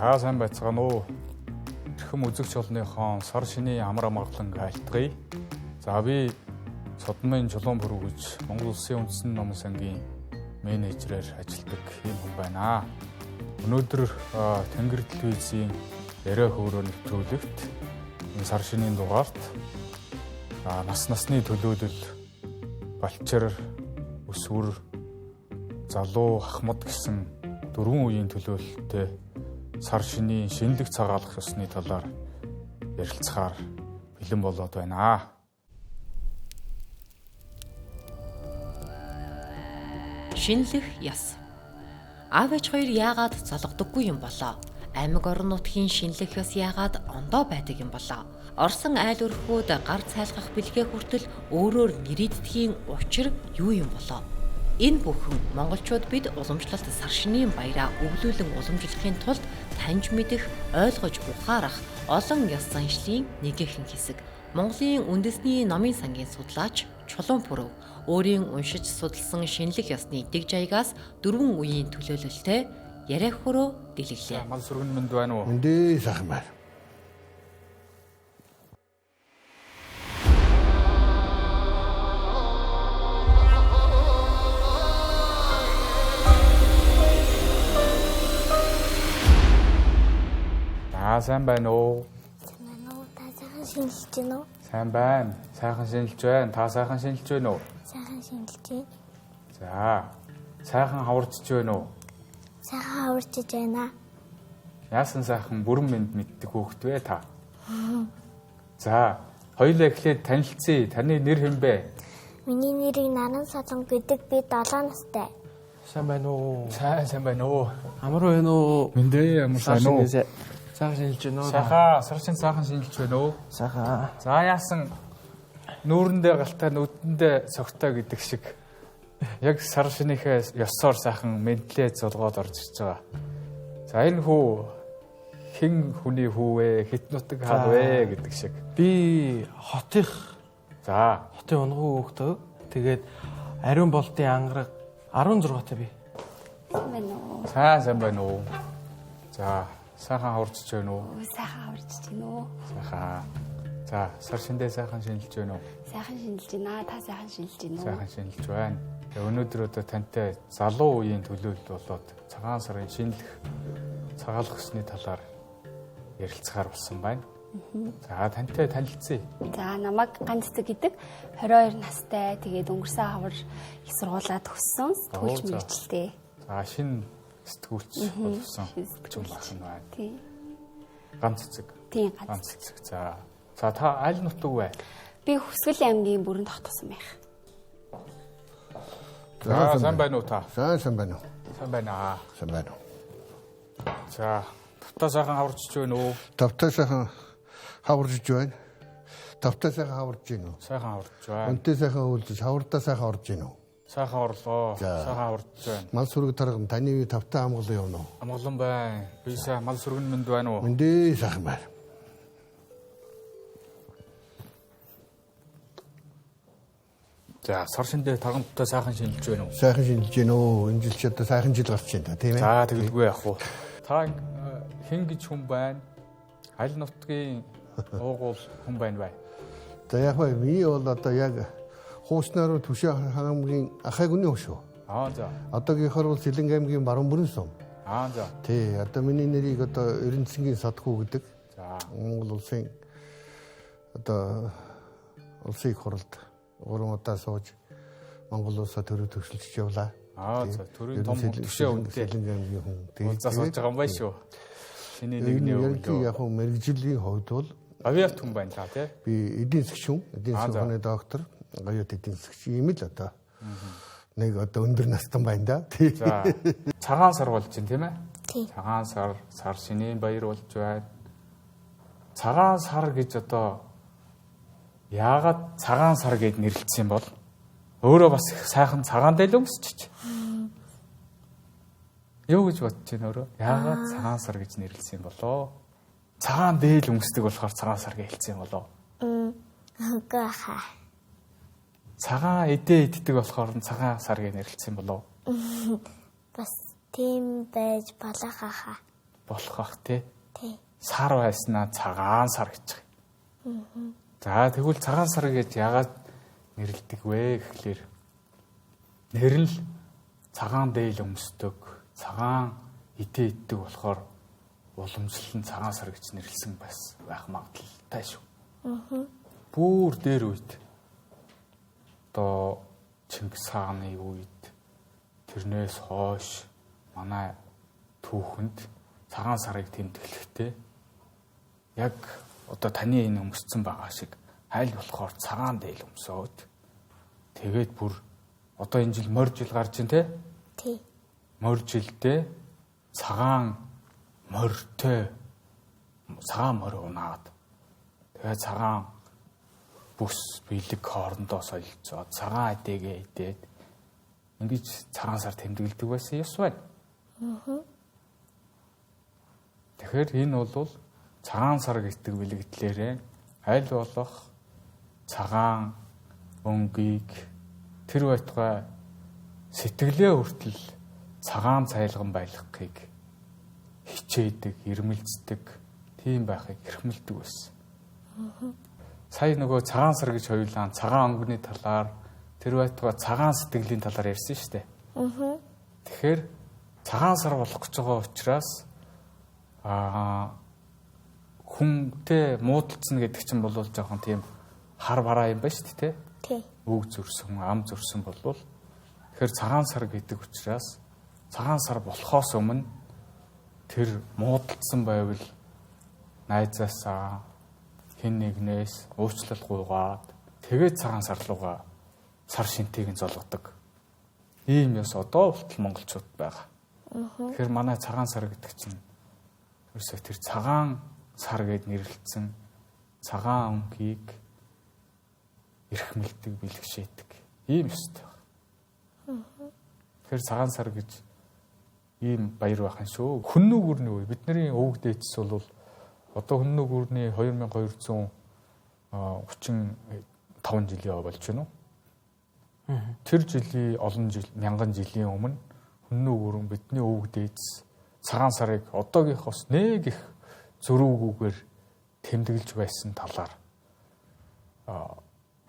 За сайн байцгаана уу. Эрхэм үзэгч олныхон сар шинийн амар амгалан айлтгая. За би Содмын Чулуун бүрүүгэж Монгол Улсын үндэсний номын сангийн менежерээр ажилладаг юм хүн байна. Өнөөдөр Тэнгэр телевизийн яриа хөөрөө нэвтрүүлэгт энэ сар шинийн дугаарт насны төлөөлөл, балчир, өсвөр, залуу, ахмад гэсэн дөрвөн үеийн төлөөлөлтөд сар шинийн шинэлэг цагаалах ёсны талаар ярилцахаар бэлэн болоод байна. Шинэлэг ёс. Аав ээж хоёр яагаад зологдоггүй юм болоо? Аймаг орон нутгийн шинэлэг ёс яагаад ондоо байдаг юм болоо? Орсон айл өрхүүд гар цайлгах бэлгээ хүртэл өөрөөр нэрийддгийн учир юу юм болоо? Энэ бүхэн монголчууд бид уламжлалт сар шинийн баяраа өвлүүлэн уламжлахын тулд таньж мэдэх, ойлгож ухаарах олон ёс заншлын нэгэн хэсэг. Монголын үндэсний номын сангийн судлаач Чулуун бүрүү өөрийн уншиж судалсан шинэлэг ёсны дэг жаягаас дөрвөн үеийн төлөөлөлтэй яриа хөрөө дэлгэлээ. Мал сүргэн мэнд байна уу? Үндэ сайхан байна. Сайн байна уу? Сайн уу? Та сайхан шинжилж байна уу? Сайн байна. Сайхан шинжилж байна. Та сайхан шинжилж байна уу? Сайхан шинжилж байна. За. Сайхан хаварчж байна уу? Сайхан хаварчж байна. Яасан сайхан бүрэн мэд мэддэг хөөхт вэ та? За. Хоёулаа эхлээд танилцъя. Таны нэр хэн бэ? Миний нэрийг Наран Солон гэдэг. Би 7 настай. Сайн байна уу? Сайн байна уу? Амар байна уу? Мэндээ ямар сайн уу? Сайхан шинжилж байна уу? Сайхан, сар шинэ сайхан шинжилж байна уу? Сайхан. За яасан нүүрэндээ галтай нүдэндээ цогтой гэдэг шиг яг сар шинийхээ ёсоор сайхан мэдлээ зулгаад орж ирж байгаа. За энэ хүү хэн хүний хүү вэ? Хит нутаг хаа вэ гэдэг шиг. Би хотын унгуу хөөхтөө. Тэгээд ариун болтын ангараг 16 та би. Сайн байна уу? Сайн байна уу? За сайхан хаварчж байна уу? Сайхан хаварчж байна уу? Сайхан. За сар шиндээ сайхан шинжилж байна уу? Сайхан шинжилж байна. Та сайхан шинжилж байна уу? Сайхан шинжилж байна. Өнөөдөр одоо тантай залуу үеийн төлөөлөл болоод цагаан сарын шинэлэх цагаалах ёсны талаар ярилцахаар болсон байна. За тантай танилцъя. За намайг Ганццэг гэдэг 22 настай. Тэгээд өнгөрсөн хавар их сургуулаа төгссөн. Сэтгүүлч мэргэжилтэй. За шинэ сэтгүүлч болсон хүчин бахан байна. Тийм. Ганццэг. Тийм Ганццэг. За та аль нутаг вэ? Би Хүсгэл аймгийн Бүрэн тогтсон байх. За сайн байна уу та? Сайн байна уу? Сайн байна. Сайн байна уу? За тавтаа сайхан хаварчж байна уу? Тавтаа сайхан хаварж байна. Тавтаа сайхан хаварж байна уу? Сайхан хаварж байна. Үнтэй сайхан үйлдэж хавардаа сайхан орж байна уу? Сайхан орлоо. Сайхан хаварж байна. Мал сүрэг тарган таны үе тавтаа амгалан явна уу? Амгалан байна. Би сайн мал сүргэн мэнд байна уу? Үндэ сайхан байна. За сар шиндээ таганттай сайхан шинжилж байна уу? Сайхан шинжилж байна уу? Энэ жил ч одоо сайхан жил гарч байна тийм ээ. За тэгэлгүй яах вэ? Та хэн гэж хүн байна? Аль нутгийн уугуул хүн байна вэ? За яг бай би бол одоо яг хууснаар Түшээ хамгийн ахайг үний хөшөө. За. Одоогийнхоор бол Сэлэнг аймгийн баруун бүрэн сум. За. Тий, одоо миний нэрийг одоо Эрдэнэцгийн Садхүү гэдэг. За. Монгол улсын одоо улсын их хурлд 3 удаа сууж Монгол улсаа төрөв төвшөлж явлаа. За төрийн том Түшээ үнэтэй Сэлэнг аймгийн хүн. Уулзаас болж байгаа юм байна шүү. Шиний нэгний өвлөө. Яг хүн мэрэгжлийн хувьд бол авиат хүн байна та тий? Би эдийн засгийн хүн, эдийн засгийн доктор, аюут эдийн засгийн юм л одоо. Нэг одоо өндөр настан байна да. За. Цагаан сар болж байна тийм ээ? Тийм. Цагаан сар шинийн баяр болж байна. Цагаан сар гэж одоо яагаад цагаан сар гэд нэрлэлсэн бол өөрөө бас их сайхан цагаан дээл өмсчих. Юу гэж бодож байна өөрөө? Яагаад цагаан сар гэж нэрлэлсэн болоо? Цагаан дээл өмсдөг болохоор цагаан сар гэж хэлсэн болоо. Үгүй хаа. Цагаан эдээ иддэг болохоор цагаан сар гэж нэрлэлсэн болов. Бас тийм байж болох хаа. болох бах тий. Тий. Сар байснаа цагаан сар гэж байгаа. За тэгвэл цагаан сар гэж яагаад нэрлэдэг вэ гэхлээр нэр нь цагаан дээл өмсдөг, цагаан идэ иддэг болохоор уламжлал нь цагаан сар гэж нэрлсэн байх магадaltaй шүү. Бүр дээр үед одоо Чингис хааны үед тэрнээс хойш манай түүхэнд цагаан сарыг тэмдэглэхдээ яг одоо таны энэ өмссөн байгаа шиг аль болохоор цагаан дээл өмсөөд тэгээд бүр одоо энэ жил морь жил гарч ин тэ? Тий. Морь жилдээ цагаан морьтой цагаан морь унаад тэгээд цагаан бүс биелэг хоорондоо солилцоод цагаан эдэгээ идээд ингэж цагаан сар тэмдэглэдэг байсан ёс байна. Тэгэхээр энэ бол цагаан сар гэдэг бэлэгдлээрээ аль болох цагаан өнгийг тэр байтугай сэтгэлээ хүртэл цагаан цайлган байлгахыг хичээдэг, ирмэлцдэг, тийм байхыг эрхмэлдэг байсан. Сая нөгөө цагаан сар гэж хоёулаа цагаан өнгөний талаар тэр байтугай цагаан сэтгэлийн талаар ярьсан шүү дээ. Тэгэхээр цагаан сар болох гэж байгаа учраас хүнтэй муудалцсан гэдэг чинь бол жоохон тийм хар бараа юм байна шүү дээ. Тий. Үг зөрсөн, ам зөрсөн болвол тэгэхээр цагаан сар гэдэг учраас цагаан сар болохоос өмнө тэр муудалцсан байвал найзаасаа хэн нэгнээс уучлал гуйгаад тэгээд цагаан сар руугаа сар шинтийг нь золгодог. Ийм ёс одоо болтол монголчууд байгаа. Тэгэхээр манай цагаан сар гэдэг чинь ерөөсөө тэр цагаан сар гэд нэрлэлсэн цагаан өнгийг эрхмэлдэг, бэлгшээдэг. Ийм ёстой байна. Тэгэхээр цагаан сар гэж ийм баяр байх юм шүү. Хүннүү гүрний үе бидний өвөг дээдс бол одоо хүннүү гүрний 2235 жилийн болж байна уу? Тэр жилийн олон жил, мянган жилийн өмнө хүннүү гүрэн бидний өвөг дээдс цагаан сарыг одоогийнхоос нэг их зөрүүгүйгээр тэмдэглэж байсан талаар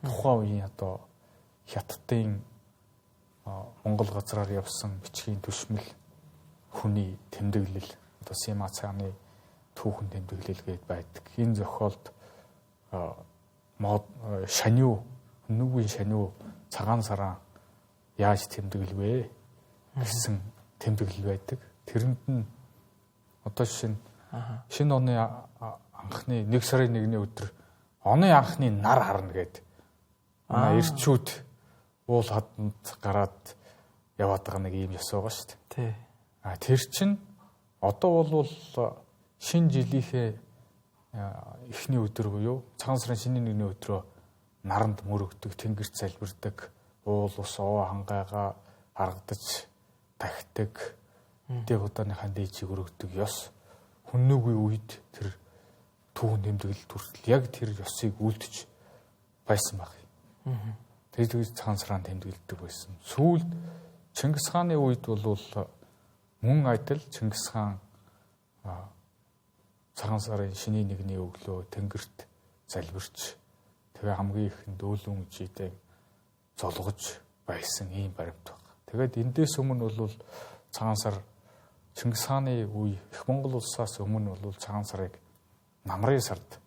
тухайн үеийн одоо хятадын Монгол газраар явсан бичгийн түшмэл хүний тэмдэглэл одоо Сима цааны түүхэн тэмдэглэл гээд байдаг. Энэ зохиолд шаниу нүгийн шаниу цагаан сараа яаж тэмдэглэвэ гэсэн тэмдэглэл байдаг. Тэрэнд нь одоо шинэ оны анхны 1 сарын 1-ний өдөр оны анхны нар харна гэд манай эрчүүд уул хаданд гараад яваад байгаа нэг юм ёс байгаа шүү дээ. Тий. Тэр чинь одоо бол шинэ жилийнхээ эхний өдөр буюу цагаан сарын шинэ 1-ний өдрөө наранд мөрөгдөг, тэнгэрт залбирдаг, уул ус овоо хангайгаа харагдаж тахдаг, дэг удааныхаа дээжийг өргөдөг ёс хүннүүгийн үед тэр түүхэн тэмдэглэлд хүртэл яг тэр ёсыг үлдэж байсан баг. Тэгээд цагаан сараа тэмдэглэдэг байсан. Сүүлд Чингис хааны үед бол мөн адил Чингис хаан цагаан сарын шинийн 1-ний өглөө тэнгэрт залбирч тэгээ хамгийн ихэнд өөлөн үжидээ золгож байсан ийм баримт баг. Тэгээд эндээс өмнө бол цагаан сар Чингис хааны үе их Монгол улсаас өмнө бол цагаан сарыг намрын сард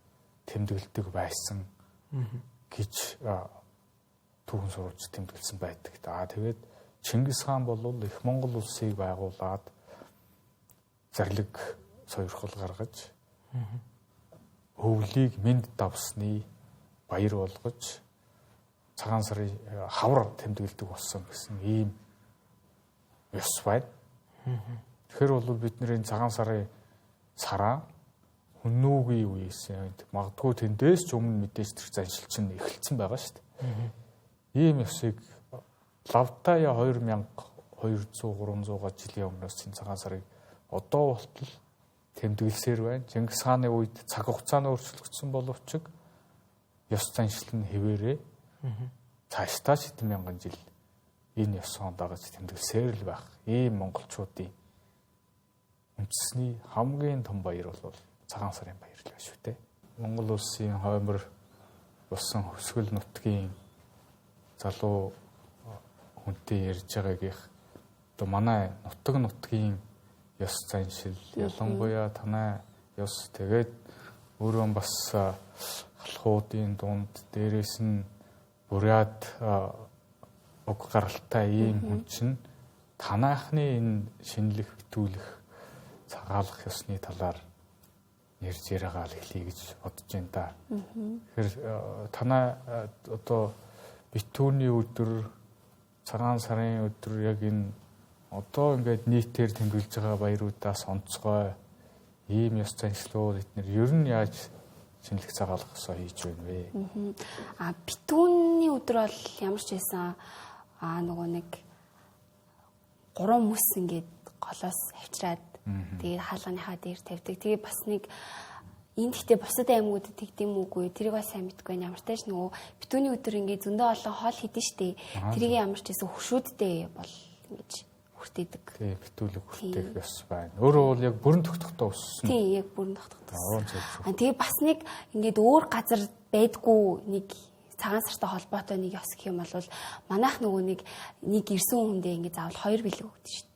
тэмдэглэдэг байсан гэж түүхэн сурвалж тэмдэглэсэн байдаг. Тэгээд Чингис хаан бол их Монгол улсыг байгуулад зарлиг сойрхол гаргаж өвлийг мэнд давсны баяр болгож цагаан сарын хавар тэмдэглэдэг болсон гэсэн ийм ёс байна. Тэгэхээр бол бидний цагаан сарын сараа хүннүүгийн үеэс магадгүй тэндээс ч өмнө мэдээж тэр заншил чинь эхэлсэн байгаа шүү дээ. Ийм ёсыг лавтая 2200-300 жилийн өмнөөс энэ цагаан сарыг одоо болтол тэмдэглэсээр байна. Чингис хааны үед цаг хугацаа нь өөрчлөгдсөн боловч ёс заншил нь хэвээрээ цаашдаа хэдэн мянган жил энэ ёсоон дагаж тэмдэглэсээр л байх. Ийм монголчуудын үндэсний хамгийн том баяр бол цагаан сарын баяр л шүү дээ. Монгол улсын хоймор болсон хөсгөл нутгийн залуу хүнтэй ярьж байгаагийнх одоо манай нутгийн ёс заншил ялангуяа танай ёс тэгээд өөрөө бас халахуудын дунд дээрээс нь буряд уг гаралтай ийм хүн чинь танаахны энэ шинэлэх битүүлэх цагаалах ёсны талаар ярьж яриагаал эхлэе гэж бодож байна да. Тэгэхээр танай одоо битүүрний өдөр цагаан сарын өдөр яг энэ одоо ингээд нийтээр тэмдэглэж байгаа баяруудаас онцгой ийм ёс заншлууд эднэр ер нь яаж шинэлэх цагаалгасаа хийж байна вэ? Битүүрний өдөр бол ямар ч байсан нөгөө нэг 3 мөс ингээд голоос авчираад тэгээд хаалганыхаа дээр тавьдаг. Тэгээд бас нэг энэ гэхдээ бусад аймагуудад тэгдэм үгүй. Тэрийг бас сайн мэдгүй байна. Ямар ч тааш нөгөө битүүрний өдөр ингээд зөндөө олон хоол хийдэж штэ. Тэрийг ямар ч байсан хөшүүдтэй бол ингэж хүртээдэг. Тий, битүүлэг хүртээх ёс байна. Өөрөө бол яг бүрэн тогтохдоо өссөн. Тий, яг бүрэн тогтохдоо. Тэгээд бас нэг ингээд өөр газар байдгүй нэг цагаан сартай холбоотой нэг ёс гэх юм бол манайх нөгөө нэг ирсэн хүндээ ингээд заавал 2 бэлэг өгдөө шүү дээ.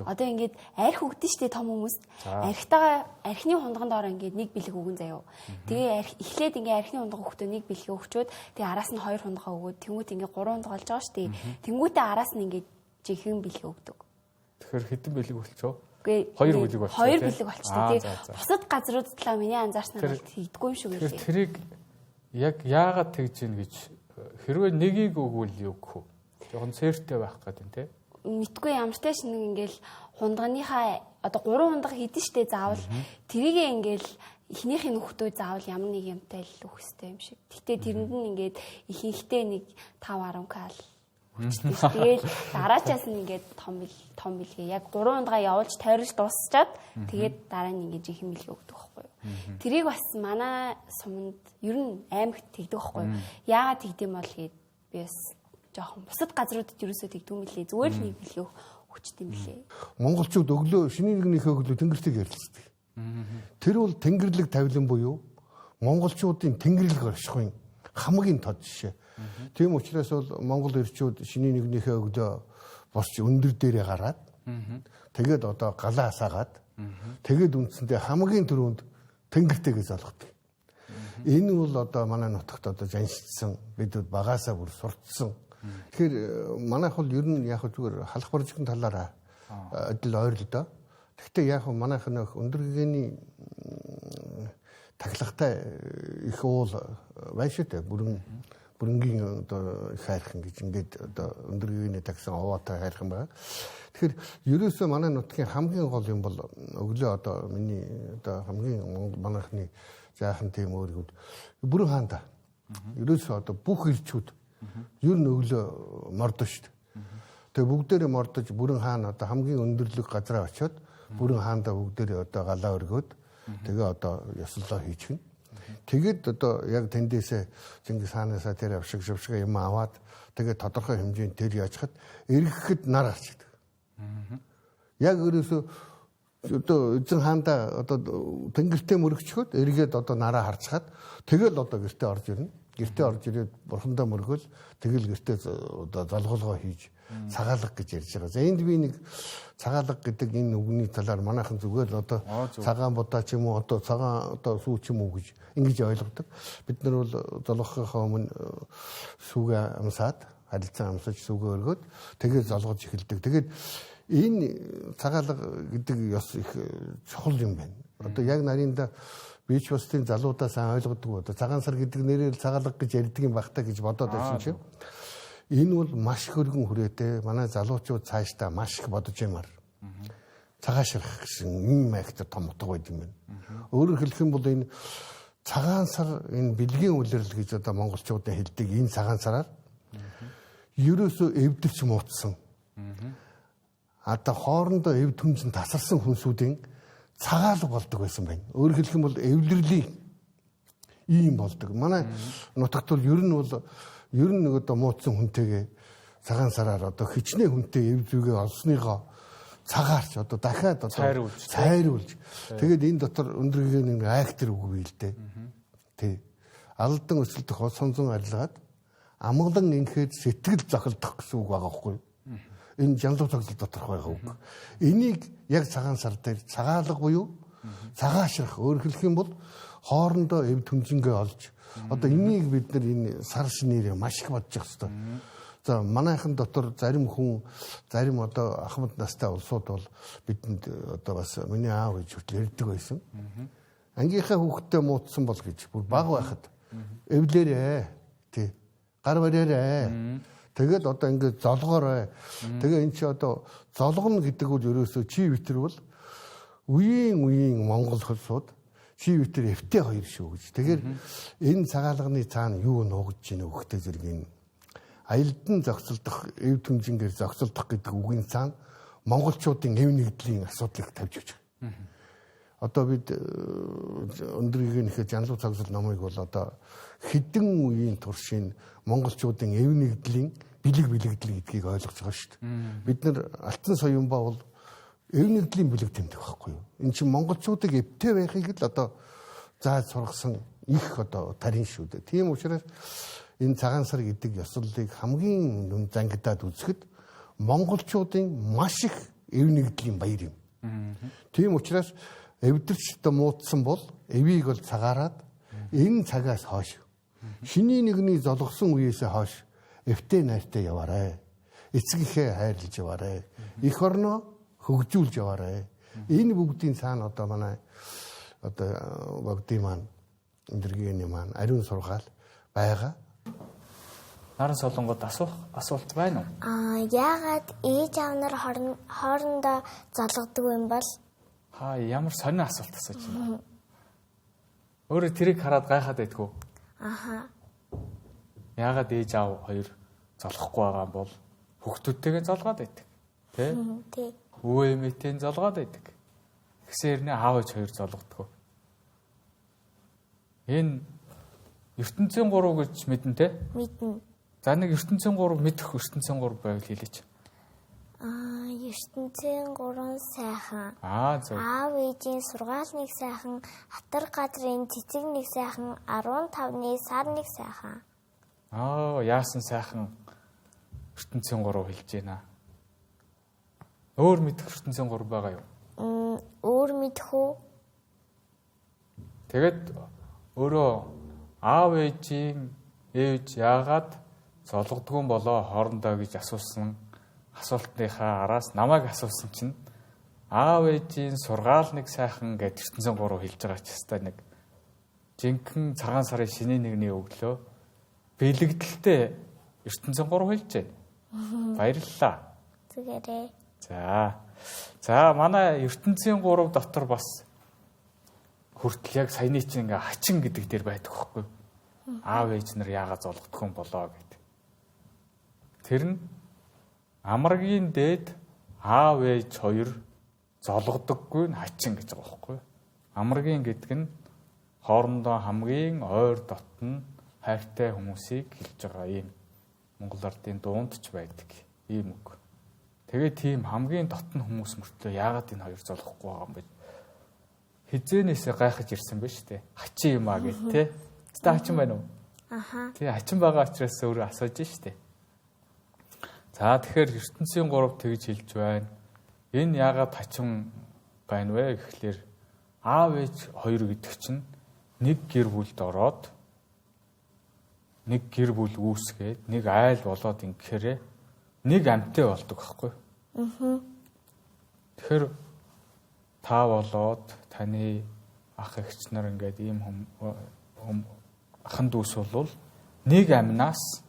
Одоо ингээд арх өгдөө шүү дээ том хүмүүст. Архины хундган доор ингээд 1 бэлэг өгөн заяа. Тэгээ эхлээд ингээд архины хундган өгөхдөө 1 бэлэг өгчөөд тэгээ араас нь 2 хундгаа өгөөд тэнгуут ингээд 3 хундгаа болж байгаа шүү дээ. Тэнгуутээ араас нь ингээд жинхэнэ бэлэг өгдөг. Тэгэхээр хэдэн бэлэг болчихоо? 2 бэлэг болчихоо. 2 бэлэг болчихсон. Тэгээ бусад газрууд талаа миний анзаарснаар хийдэггүй юм шүү гэлээ. Тэрийг яг яагаад тэгж ийн гэж хэрвээ нэгийг өгвөл юу гэх вэ? Жохон цээртэй байх гэдэг те. Мэдгүй ямар ч тааш нэг ингээл хундганыхаа одоо 3 хундга хийдэн штэ заавал тэрийгээ ингээл эхнийхээ нөхдөө заавал ямар нэг юмтай л өгөх хэрэгтэй юм шиг. Гэтэ тэрэнд нь ингээд ихэнхдээ нэг 5-10 кал хүчтэй. Тэгээл дараачаас нь ингээд том бэлгээ яг 3 хундгаа явуулж тойролж дуусчаад тэгээд дараа нь ингээд жинхэнэ бэлгээ өгдөг байхгүй юу. Тэрийг бас манай суманд ер нь аймагт тэгдэг байхгүй юу. Яагаад тэгдэм бол гээд би бас жоохон бусад газруудад ерөөсөө тэгдүү мөлий зүгээр л нэг бэлгээ өгчт юм лээ. Монголчууд өглөө шинийн нэгнийхээ өглөө тэнгэртийг ярилцдаг. Тэр бол тэнгэрлэг тавилан буюу монголчуудын тэнгэрлэг оршихуйн хамгийн тод жишээ. Тийм учраас бол монгол эрчүүд шинийн нэгнийхээ өглөө босч өндөр дээрээ гараад тэгээд одоо галаа асаагаад тэгээд үндсэндээ хамгийн түрүүнд тэнгэртэйгээ залгадаг. Энэ бол одоо манай нутагт одоо жаншилсан бид багаасаа бүр суртсан. Тэгэхээр манайх бол ер нь яг зүгээр халах баржигын талаараа адил ойр л доо. Гэхдээ яг манайх нөх өндөр гэгэний таглагтай их уул байна шүү дээ. Бүрэнгийн одоо их хайрхан гэж ингээд одоо өндөр гэгэний тагсан овоотой хайрхан байна. Тэгэхээр ерөөсөө манай нутгийн хамгийн гол юм бол өглөө одоо миний одоо хамгийн манайхны жаахан тийм өөргүүд бүрэн хаанда. Ерөөсөө одоо бүх ирчүүд ер нь өглөө мордоо шүү дээ. Тэгээ бүгдээрээ мордож бүрэн хаана одоо хамгийн өндөрлөг газараа очиод бүрэн хаандаа бүгдээрээ одоо галаа өргөөд тэгээ одоо ёслолоо хийчихнэ. Тэгээд одоо яг тэндээсээ Чингис хаанасаа тэр авшиг юм аваад тэгээд тодорхой хэмжээнд тэр яажхад эргэхэд нар гарчдаг. Яг ерөөсөө одоо эзэн хаандаа одоо тэнгэртэй мөрөгчхөд эргээд одоо нараа харцгаад тэгэл одоо гэртээ орж ирнэ. Гэртээ орж ирээд бурхандаа мөргөл тэгэл гэртээ одоо залгуулгоо хийж цагаалга гэж ярьж байгаа. За энд би нэг цагаалга гэдэг энэ үгний талаар манайхан зүгээр л одоо цагаан будаа ч юм уу одоо цагаан одоо сүү ч юм уу гэж ингэж ойлгодог. Бид нар бол золгохынхаа өмнө сүүгээ амсаад харилцан амсаж сүүгээ өргөөд тэгээд золгож эхэлдэг. Тэгээд энэ цагаалга гэдэг ёс их чухал юм байна. Одоо яг нарийнда бич бостын залуудаа сайн ойлгодог. Одоо цагаан сар гэдэг нэрээр цагаалга гэж ярьдаг юм багтаа гэж бодоод байсан чинь энэ бол маш хөргөн хүрээтэй манай залуучууд цаашдаа маш их бодож юмар. Цагаашрах гэсэн юм айхтар том утга байд юм байна. Өөрөөр хэлэх юм бол энэ цагаан сар энэ бэлгийн үлрэл гэж одоо монголчуудад хэлдэг энэ цагаан сараар ерөөсөө эвдэрч муутсан. Одоо хоорондоо эв түнжин тасарсан хүнсүүдийн цагаалга болдог байсан байна. Өөрөөр хэлэх юм бол эвлэрлийн ийм болдог. Манай нутагт бол ер нь нэг одоо муудсан хүнтэйгээ цагаан сараар одоо хичнээн хүнтэй эв зүгээ олсныгоо цагаарч одоо дахиад одоо цайруулж. Тэгээд энэ дотор өндөргийн нэг актер үг бий л дээ. Тий. Алдан өсөлдөх хос сонзон арилгаад амгалан инхэд сэтгэл зохилдох гэсэн үг байгаа байхгүй юу? Энэ жанлуу цогцол доторх байгаа үг. Энийг яг цагаан сар дээр цагаалга буюу цагаашрах өөрөөр хэлэх юм бол хоорондоо эв түнжингээ олж одоо энийг бид нар энэ сар шинээр маш их бодож явах хэрэгтэй. За манайхан дотор зарим хүн зарим одоо ахмад настай улсууд бол бидэнд одоо бас миний аав гэж хүртэл ярьдаг байсан. Ангийнхаа хүүхдтэй муудсан бол гэж бүр баг байхад эвлэрээ тий гар бариараа тэгээд одоо ингээд золгоорой. Тэгээ эн чи одоо золгоно гэдэг бол ерөөсөө чи витер бол үеийн Монгол хөлсүүд чи витер F2 шүү гэж. Тэгэхээр энэ цагаалганы цаана юу нуугдж ийнэ хөхтэй зэргийн аялдан зогсолдох эв түнжингээр зогсолдох гэдэг үгийн цаана монголчуудын эв нэгдлийн асуудлыг тавьж өгч байгаа. Одоо бид өндөргийн их жанлуу цогцол номыг бол одоо хэдэн үеийн туршийн монголчуудын эв нэгдлийн бэлэг гэдгийг ойлгож байгаа шүү дээ. Бид нар алтан соёмбаа бол эв нэгдлийн бэлэг тэмдэг байхгүй юу? Энд чинь монголчуудыг эвтэй байхыг л одоо зааж сургасан их одоо тарин шүү дээ. Тийм учраас энэ цагаан сар гэдэг ёслолыг хамгийн нүн зангидаад үзэхэд монголчуудын маш их эв нэгдлийн баяр юм. Тийм учраас эвдэрч одоо муудсан бол эвийг бол цагаараад энэ цагаас хойш шиний нэгний золгосон үеэсээ хойш эвтэй найртай яваарай. Эцгийнхээ хайрлаж яваарай. Эх орноо хөгжүүлж яваарай. Энэ бүгдийн цаана одоо манай одоо богдын маань өндөргийн маань ариун сургаал байгаа. Наран солонгод асуулт байна уу? Яагаад ээж аав нар хоорондоо золгодог юм бол? Ямар сонин асуулт асууж байна. Өөрөө тэрийг хараад гайхаад байдгүй. Яагаад ээж аав хоёр золгохгүй байгаа бол хүүхдүүдтэйгээ золгоод байдаг. Тэ? Тий. Өвөө эмээтэй золгоод байдаг. Тэгсээр нэ аав ээж хоёр золгодгоо. Энэ ертөнцийн 3 гэж мэдэн тэ? Мэднэ. За нэг ертөнцийн 3 мэдэх ертөнцийн 3 байвал хэлээч. ертөнцийн 3 сайхан. Зөв. Аав ээжийн сургаалныг сайхан, хатар газрын цэцэг нэг сайхан, 15-ны сар нэг сайхан. Яасан сайхан ертөнцийн 3 хэлж байна. Өөр мэдэх ертөнцийн 3 байгаа юу? Өөр мэдэх үү? Тэгээд өөрөө аав ээжийн ээж яагаад золгодгүй болоо хоорондоо гэж асуусан асуултынхаа араас намайг асуусан чинь аав ээжийн сургаал нэг сайхан гэж ертөнцийн 3 хэлж байгаа ч хэвээр нэг жинхэнэ цагаан сарын шинэ нэгний өглөө бэлэгдэлтэй ертөнцийн 3 хэлж байна. Баярлалаа. Зүгээрээ. За манай ертөнцийн 3 дотор бас хүртэл яг саяны чинь ингээ хачин гэдэг дээр байдаг хөхгүй. Аав ээж нар яагаад золгодох юм болоо гэдэг. Тэр нь амрагийн дээд аав ээж хоёр золгодоггүй нь хачин гэж байгаа хөхгүй. Амрагийн гэдэг нь хоорондоо хамгийн ойр дотн хайртай хүмүүсийг хэлж байгаа юм. Монгол ардын дуунд ч байдаг ийм үг. Тэгээд тийм хамгийн дотн хүмүүс мөртлөө яагаад энэ хоёр золгохгүй байгаа юм бэ? Хизээнээсээ гайхаж ирсэн ба штэ. Хачин юм аа гэд тэ. Тэ хачин байна уу? Тий хачин байгаа учраас өөрөө асууж штэ. За тэгэхээр ертөнцийн 3 тэгж хэлж байна. Энэ яагаад хачин байна вэ гэхлээр аав ээж хоёр гэдэг чинь нэг гэр бүлд ороод нэг гэр бүл үүсгээд нэг айл болоод ингэхээр нэг амьтаа болдог байхгүй. Тэгэхээр та болоод таны ах эгч нар ингээд ийм ахан дүүс бол нэг амнаас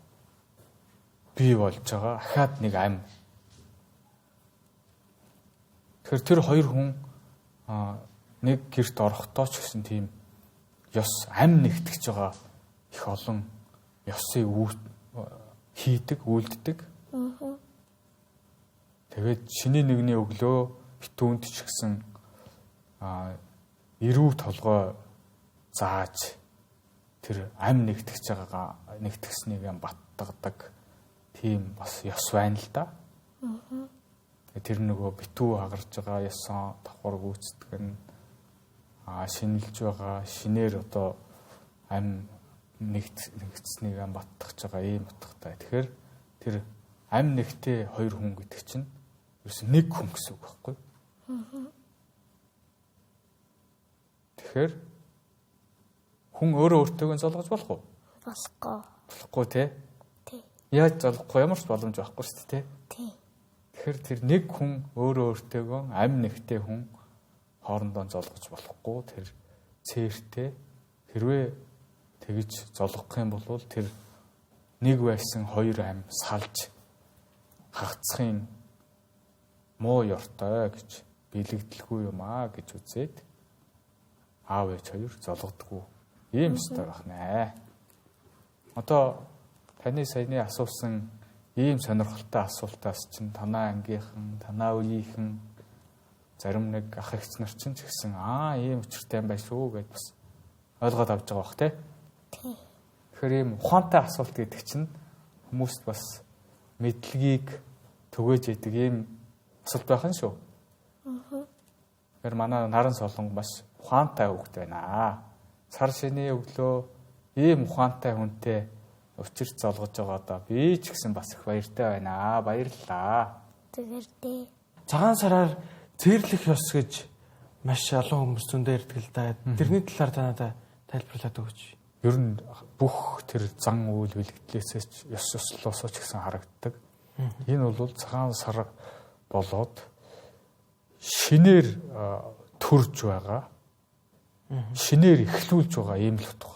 бий болж байгаа. Ахаад нэг ам. Тэгэхээр тэр хоёр хүн нэг гэрт орохдоо ч гэсэн тийм ёс ам нэгтгэж байгаа их олон ёсыг хийдэг, үйлддэг. Тэгээд шинэ нэгний өглөө битүүнд ч гэсэн эрүү толгой зааж тэр ам нэгтгэж байгаагаа нэгтгснийг баттгадаг тийм бас ёс байна л да. Тэр нөгөө битүү хагарж байгаа ясан давхар гүйцэтгэх нь шинэлж байгаа шинээр одоо ам нэгдсэнийг ам баттгаж байгаа ийм утгатай. Тэгэхээр тэр ам нэгтэй хоёр хүн гэдэг чинь ерөөс нэг хүн гэсэн үг байхгүй. Тэгэхээр хүн өөрөө өөртөө золгож болох уу? Болохгүй. Болохгүй тий. Тий. Яаж золгохгүй ямар ч боломж байхгүй шүү дээ тий. Тий. Тэгэхээр тэр нэг хүн өөрөө өөртөөгөө ам нэгтэй хүн хоорондоо золгож болохгүй. Тэр цээртэй хэрвээ тэгж золгох юм бол тэр нэг байсан хоёр ам салж хагацхын муу ёртой гэж бэлэгдэлгүй юм аа гэж үзээд аав ээж хоёр золгодгүй ийм өстой байна. Одоо таны саяны асуусан ийм сонирхолтой асуултаас чинь танаа ангийнхан, танаа үеийнхэн зарим нэг ах эгч нар чинь ч гэсэн ийм учиртай юм байна шүү гэж бас ойлгоод авч байгаа бах тий. Тэгэхээр ийм ухаантай асуулт гэдэг чинь хүмүүст бас мэдлэгийг түгээж идэг ийм асуулт байх нь шүү. Тэр манай наран солонго бас ухаантай хүүхэд байна. Сар шиний өглөө ийм ухаантай хүнтэй учирч золгож байгаадаа би ч гэсэн бас их баяртай байна. Баярлалаа. Тэгэрдээ. Цагаан сараар цэрлэх ёс гэж маш олон хүмүүс зөндөө ярьдаг л да. Тэрний талаар та надад тайлбарлаад өгөөч. Ер нь бүх тэр зан үйл бэлгдлээсээ ч ёс ёслоосоо ч гэсэн харагддаг. Энэ бол цагаан сар болоод шинээр төрж байгаа. Шинээр эхлүүлж байгаа ийм л утга.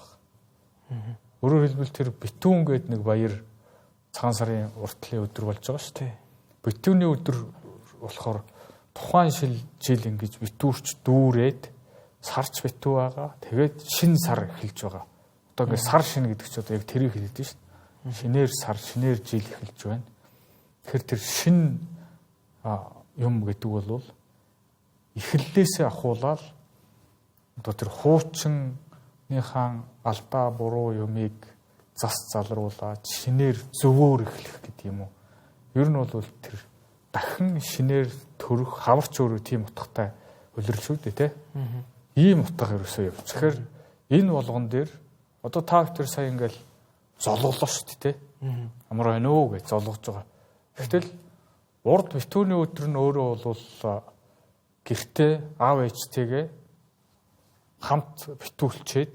Өөрөөр хэлбэл тэр битүүн гэдэг нэг баяр цагаан сарын уртлын өдөр болж байгаа шүү дээ. Битүүний өдөр болохоор тухайн жил ингэж битүүрч дүүрээд сарч битүү байгаа. Тэгээд шинэ сар эхэлж байгаа. Одоо ингэ сар шинэ гэдэг чинь одоо яг тэрийг хэлдэг шүү дээ. Шинээр сар, шинээр жил эхэлж байна. Тэгэхээр тэр шинэ юм гэдэг бол эхлэлээсээ ахуулаад одоо тэр хуучинныхаа алдаа буруу юмыг зас залруулаад шинээр зөвөөр эхлэх гэдэг юм уу. Ер нь бол тэр дахин шинээр төрөх хаварч өөрөө тийм утгатай үлрэл шүү дээ тий. Ийм утга ерөөсөө явж. Тэгэхээр энэ болгон дээр одоо та бүхэн сая ингээл золголоо шүү дээ тий. Амар байна уу гэж золгож байгаа. Гэвтэл урд битүүний өдөр нь өөрөө бол гэртээ аав ээжтэйгээ хамт битүүлчээд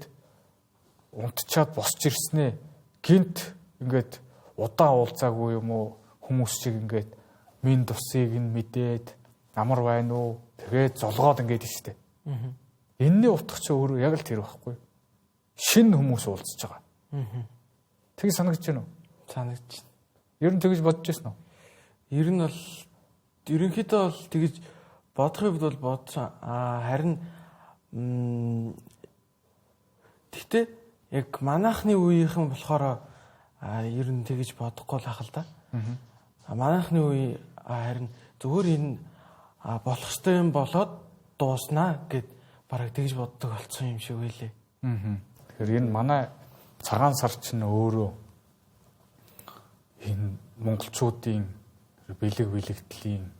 унтчаад босч ирснээ гинт ингээд удаан уулзаагүй юм уу хүмүүс шиг ингээд минь тусыг нь мэдээд амар байна уу тэгээд золгоод ингээд штэ. Энэний утга чи өөрөө яг л тэр байхгүй. Шинэ хүмүүс уулзж байгаа. Тэг санагдаж байна уу? Санагдаж. Ер нь тэгж бодож байсан уу? Ер нь бол ерөнхийдөө бол тэгж бодохын хувьд бол бодсон. Харин тэгтээ яг манайхны үеийнхэн болохоор ер нь тэгж бодохгүй л ах л да. Манайхны үе харин зүгээр энэ болох ёстой юм болоод дууснаа гэд бараг тэгж боддог болсон юм шиг байлээ. Тэгэхээр энэ манай цагаан сар чинь өөрөө энэ монголчуудын бэлэгдлийн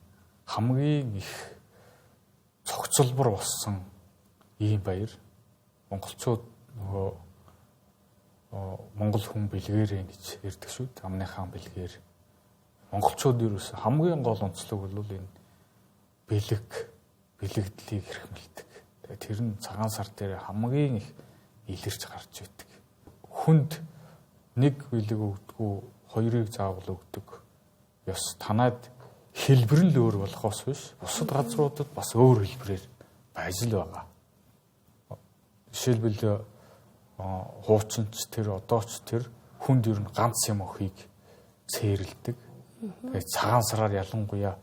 хамгийн их цогцлбор болсон ийм баяр. Монголчууд нөгөө монгол хүн бэлгээрээ гэж ярьдаг шүү дээ. Амныхаа бэлгээр. Монголчууд ерөөс хамгийн гол онцлог бол энэ бэлэгдлийг хэрхмэлдэг. Тэгээ тэр нь цагаан сар дээр хамгийн их илэрч гарч идэг. Хүнд нэг бэлэг өгдөггүй, хоёрыг заавал өгдөг. Ёс танаад хэлбэр нь өөр болохоос биш. Бусад газруудад бас өөр хэлбэрээр байж л байгаа. Жишээлбэл хуучинч тэр одооч тэр хүнд ер нь ганц юм охийг цээрэлдэг. Тэгээд цагаан сараар ялангуяа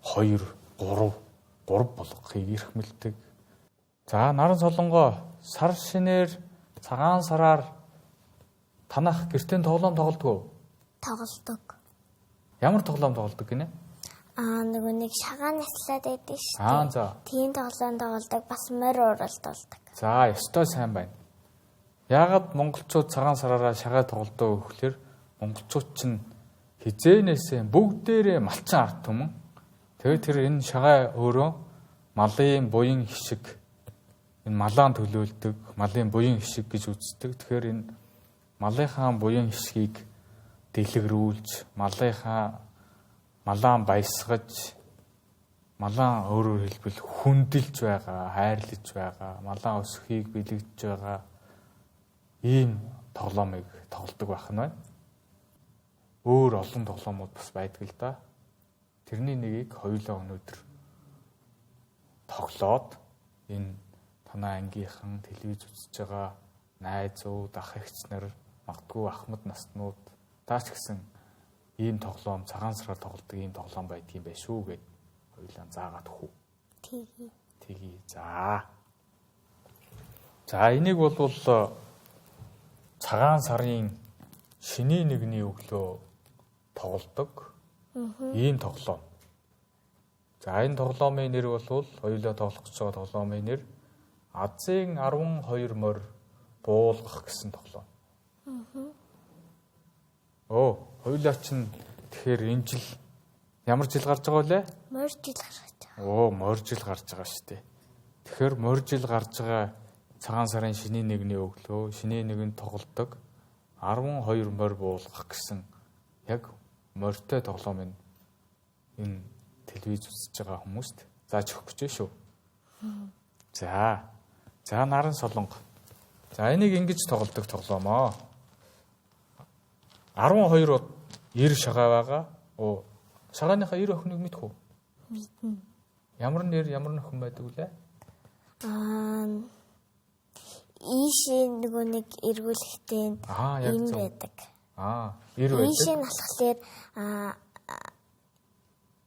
2, 3 болгохыг эрхмэлдэг. За наран солонгоо сар шинээр цагаан сараар танах гэртэн тоглоом тоглодгоо. Тоглодог. Ямар тоглоом тоглодог гинэ? Нөгөө нэг шагаан наслаад байдаг шүү дээ. За. Тийм тоглоом тоглодог, бас морь ууралт болдог. За, ёстой сайн байна. Яагаад монголчууд цагаан сараараа шагаа тоглодоо гэхээр монголчууд чинь хизээнээсээ бүгдээрээ малчин ард түмэн Тэгээд тэр энэ шагаа өөрөө малын буян хишиг энэ малаан төлөөлдөг, малын буян хишиг гэж үздэг. Тэгэхээр энэ малынхаа буян хишгийг дэлгэрүүлж, малаан баясгаж, малаан өөрөөр хэлбэл хүндэлж байгаа, хайрлаж байгаа, малаан өсөхийг бэлэгдэж байгаа ийм тоглоомыг тоглодог байх нь байна. Өөр олон тоглоомууд бас байдаг л да. Тэрний нэгийг хоёулаа өнөөдөр тоглоод энэ танаа ангийнхан телевиз үзэж байгаа найзууд, ах эгчнэр, магадгүй ахмад наснууд таач гэсэн ийм тоглоом цагаан сараар тоглодог ийм тоглоом байдгийн байх шүү гэд хоёулаа заагаад хүү. Тгий. За энийг бол цагаан сарын шөнийн нэгний өглөө тоглодог. Ийм тоглоом. За энэ тоглоомын нэр бол хоёулаа тоглох гэж байгаа тоглоомын нэр Азийн 12 морь буулгах гэсэн тоглоом. Хоёулаа чинь тэгэхээр энэ жил ямар жил гарч байгаа вэ? Морь жил гарч байгаа. Морь жил гарч байгаа шүү дээ. Тэгэхээр морь жил гарч байгаа цагаан сарын шөнийн нэгний өглөө шөнийн нэгэнд тоглодог 12 морь буулгах гэсэн яг морьтой тоглоом энэ телевиз үзэж байгаа хүмүүст зааж өгөх гэж шүү. За наран солонго. За энийг ингэж тоглодог тоглоомоо. 12 90 шагаа байгаа. Шагааныхаа 90 охиныг мэдэх үү? Мэднэ. Ямар нөхөн байдаг вүлээ? Ийшээ нөгөө нэг эргүүлэхтэй юм байдаг. 90 байдаг. Ийшээ нь болохоор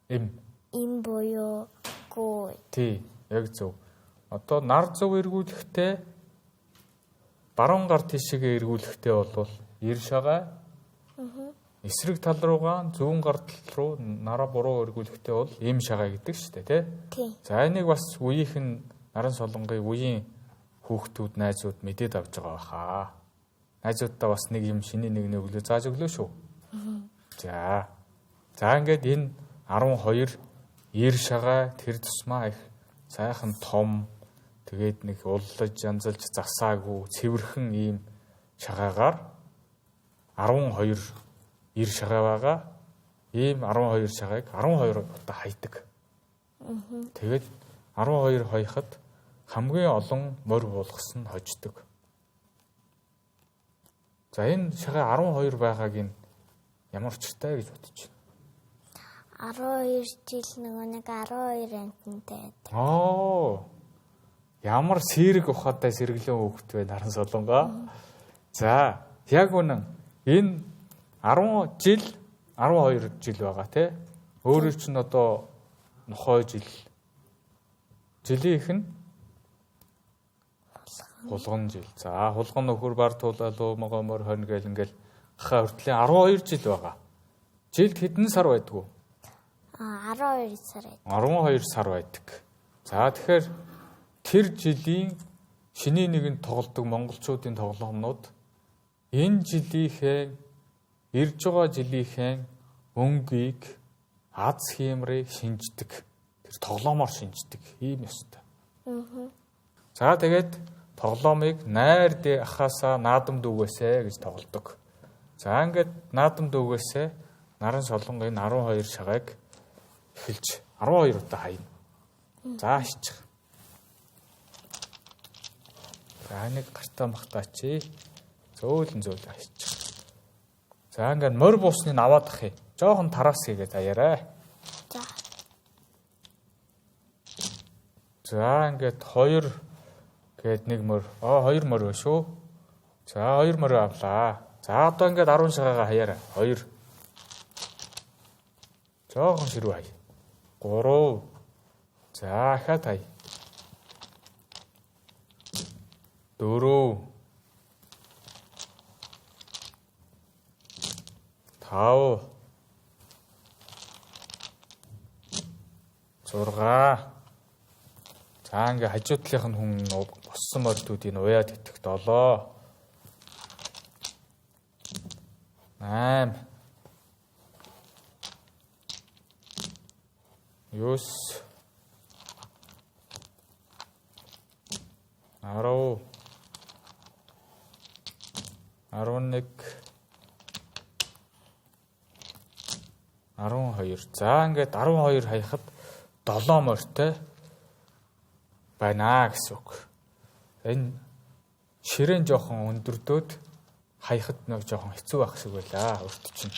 им боёо гоо. Тий, яг зөв. Одоо нар зөв эргүүлэхтэй баруун гар тишгээ эргүүлэхтэй бол 90 шагаа. Эсрэг тал руугаа зүүн гар тал руу нараа буруу эргүүлэхтэй бол им шагаа гэдэг шүү дээ, тий. За энийг бас үеийнхэн наран солонгын үеийн хүүхдүүд, найзууд мэдээд авч байгаа баха. Найзуудаа бас нэг юм шиний нэгний өглөө зааж өглөө шүү. За ингээд энэ 12 90 шагаа тэр тусмаа их сайхан том тэгээд нэг уллаж янзалж засаагүй цэвэрхэн ийм шагаагаар 12 90 шагаа байгаа. Ийм 12 шагааг 12 удаа хайдаг. Тэгээд 12 хаяхад хамгийн олон морь буулгасан хождог. За энэ шагаа 12 байгааг нь ямар учиртай гэж бодож байна? 12 жил нөгөө нэг 12 амтантай байдаг. Ямар сэрэг ухаатай сэргэлэн хөөхт вэ наран солонгоо. За яг үнэн энэ 10 жил 12 жил байгаа тий. Өөрөөр чинь одоо нохой жилийнх нь хулган жил. За хулган нөхөр бар туулалуу могомор хонь гэл ингээл хаа хүртлийн 12 жил байгаа. Жилд хэдэн сар байдгүй? 12 сар байдаг. 12 сар байдаг. За тэгэхээр тэр жилийн шинийн нэгэнд тоглодог монголчуудын тоглоомнууд энэ жилийнхээ ирж байгаа жилийнхээ өнгийг аз хиймрийг шинждэг. Тэр тоглоомоор шинждэг. Ийм ёстой. За тэгээд тоглоомыг найр дэ ахаасаа наадам дүүгээсэ гэж тоглодог. За ингээд наадам дүүгээсэ наран солонгын 12 шагааг эхэлж 12 удаа хайна. За хичих. За нэг гартаа махтаачи. Зөөлөн хичих. За ингээд морь буусныг аваад ах юм. Жохон тараас хийгээд аяарай. За ингээд 2 гээд нэг морь. 2 морь ба шүү. За 2 морь авлаа. За одоо ингээд 10 шагаагаа хаяарай. 2. Жохон ширүү хай. 3. За ахаад хай. 4. 5. 6. За ингээ хажуу талынх нь хүн боссон морьдуудыг уяад итгэх 7. 8. 9 10 11 12. За ингээд 12 хаяхад 7 морьтой байна гэсэн үг. Энэ ширээн жоохон өндөрдөөд хаяхад нэг жоохон хэцүү байх шиг байлаа өөрт чинь.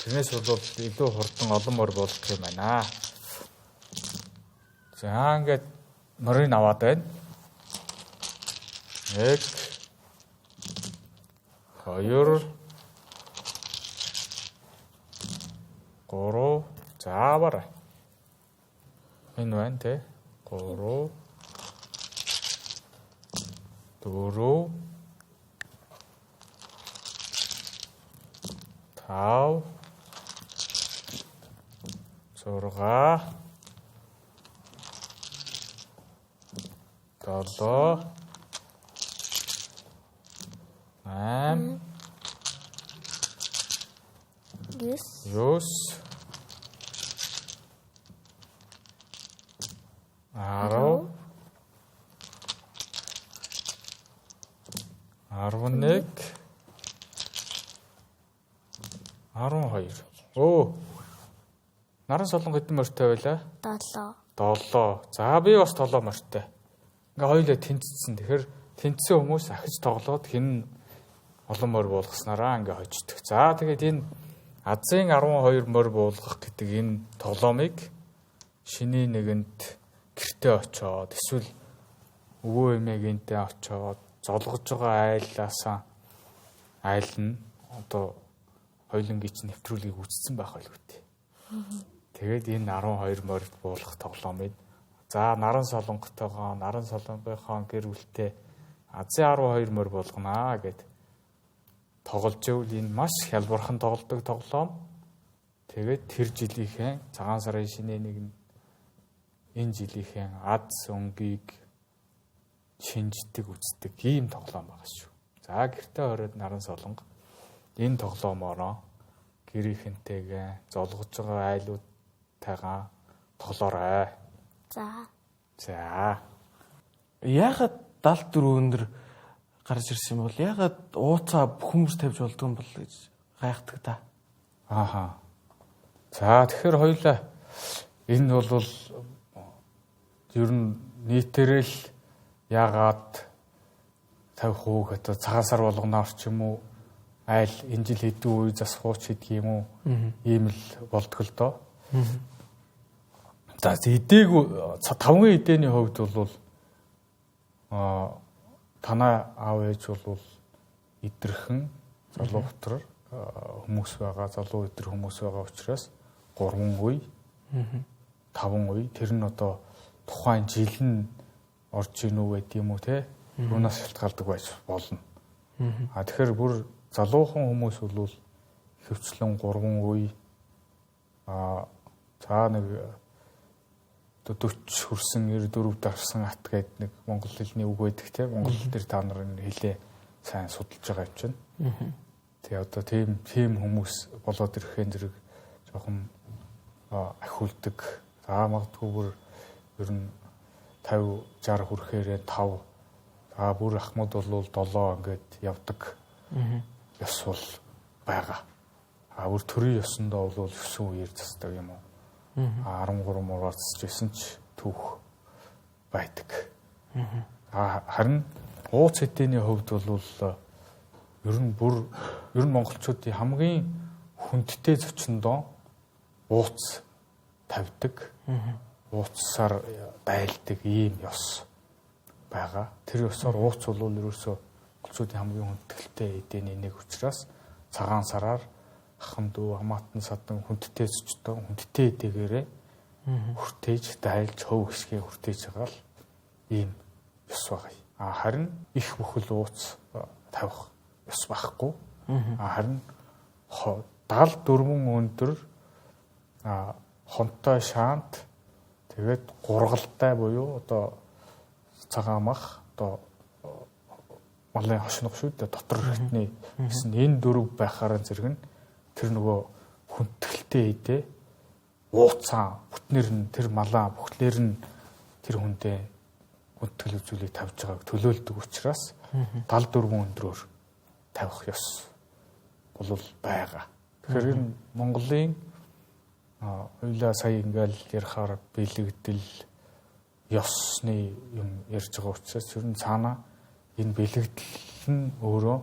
Тэрнээс бол илүү хурдан олон морь болох юм байна. За ингээд морийг аваад байна. 1 2 3 заавараа. Энэ байна те. 3 4 5 6 7 8 9 10 11 12. Оо. Наран солон хэдэн морьтой байлаа? 7. 7. За би бас 7 морьтой. Ингээ хоёулаа тэнцсэн. Тэгэхээр тэнцсэн хүмүүс ахиж тоглоод хин олон морь буулгаснараа ингээ хождог. За тэгээд энэ Азийн 12 морь буулгах гэдэг энэ тоглоомыг шиний нэгэнд гэртээ очоод эсвэл өвөө эмээгэнтэй очоод золгож байгаа айл нь одоо хоёулангийн чинь нэвтрүүлгийг үзсэн байх байлгүй. Тэгээд энэ 12 морь буулгах тоглоомыг за наран солонготойгоо наран солонгийнхоо гэр бүлтэй Азийн 12 морь болгонаа гэд тоглож ивэл энэ маш хялбархан тоглодог тоглоом. Тэгээд тэр жилийнхээ цагаан сарын шинэ нэгэнд энэ жилийнхээ аз өнгийг шинждэг үздэг ийм тоглоом байгаа шүү. За гэртээ ороод наран солонго энэ тоглоомороо гэрийнхэнтэйгээ золгож байгаа айлуудтайгаа тоглоорой. За. Яагаад 74 өндөр гарч ирсэн юм бол яагаад ууцаа хүмүүс тавьж болдгоо юм бол гэж гайхдаг та. Ааха. За тэгэхээр хоёлаа энэ бол ер нь нийтээрэл яагаад тавих уу гэдэг цагаан сар болгоноор ч юм уу айл энэ жил хэдэн үе засхууч гэдэг юм уу ийм л болдгоо л доо. За эдээг таван эдэний хувьд бол танай аав ээж бол идэрхэн залуу дотор хүмүүс байгаа залуу идэр хүмүүс байгаа учраас 3 үе 5 үе тэр нь одоо тухайн жил нь орж ийн үү гэдэг юм уу те юунаас шалтгаалдаг байж болно. Тэгэхээр бүр залуухан хүмүүс бол хөвчлэн 3 үе цаа нэг 40 хүрсэн 94 дарсан ат гэдэг нэг монгол хэлний үг байдаг те монгол хэл дээр та нар хэлээ сайн судалж байгаа юм чинь. Тэгээ одоо тийм хүмүүс болоод ирэхэн зэрэг жоохон ахиулдаг. За магадгүй бүр ер нь 50 60 хүрэхээрээ 5 за бүр ахмад бол 7 ингээд явдаг. Ёс бол байгаа. Бүр төрийн ёсондоо бол 9 үеэр засдаг юм уу? 13 муугаар засчихсэн ч түүх байдаг. Харин ууц хэдийний хувьд бол ер нь монголчуудын хамгийн хүндтэй зочиндоо ууц тавьдаг. Ууцсаар дайлдаг ийм ёс байгаа. Тэр ёсоор ууц бол ерөөсөө монголчуудын хамгийн хүндтэй эдийн нэг учраас цагаан сараар ахын дүү хамаатан садан хүндтэй зочдоо хүндтэй эдээгээрээ хүртээж дайлж хөв гисгээ хүртээж байгаа л ийм ёс байгаа. Харин их бүхэл ууц тавих ёс байхгүй. Харин 74 өндөр хонтой шаант тэгээд гургалтай буюу одоо цагаан мах одоо малын хошнох шүү дээ дотор хэрэгтний гэсэн энэ дөрөв байхаараа зэрэг нь тэр нөгөө хүндэлтэй идэ ууцаа бүтнээр нь тэр малаа бүхлээр нь тэр хүндээ хүндэтгэл үзүүлийг тавьж байгааг төлөөлдөг учраас 74 өндрөөр тавих ёс бол байгаа. Тэгэхээр энэ Монголын хоёлаа сая ингээл ярихаар бэлэгдэл ёсны юм ярьж байгаа учраас ер нь цаана энэ бэлэгдэл нь өөрөө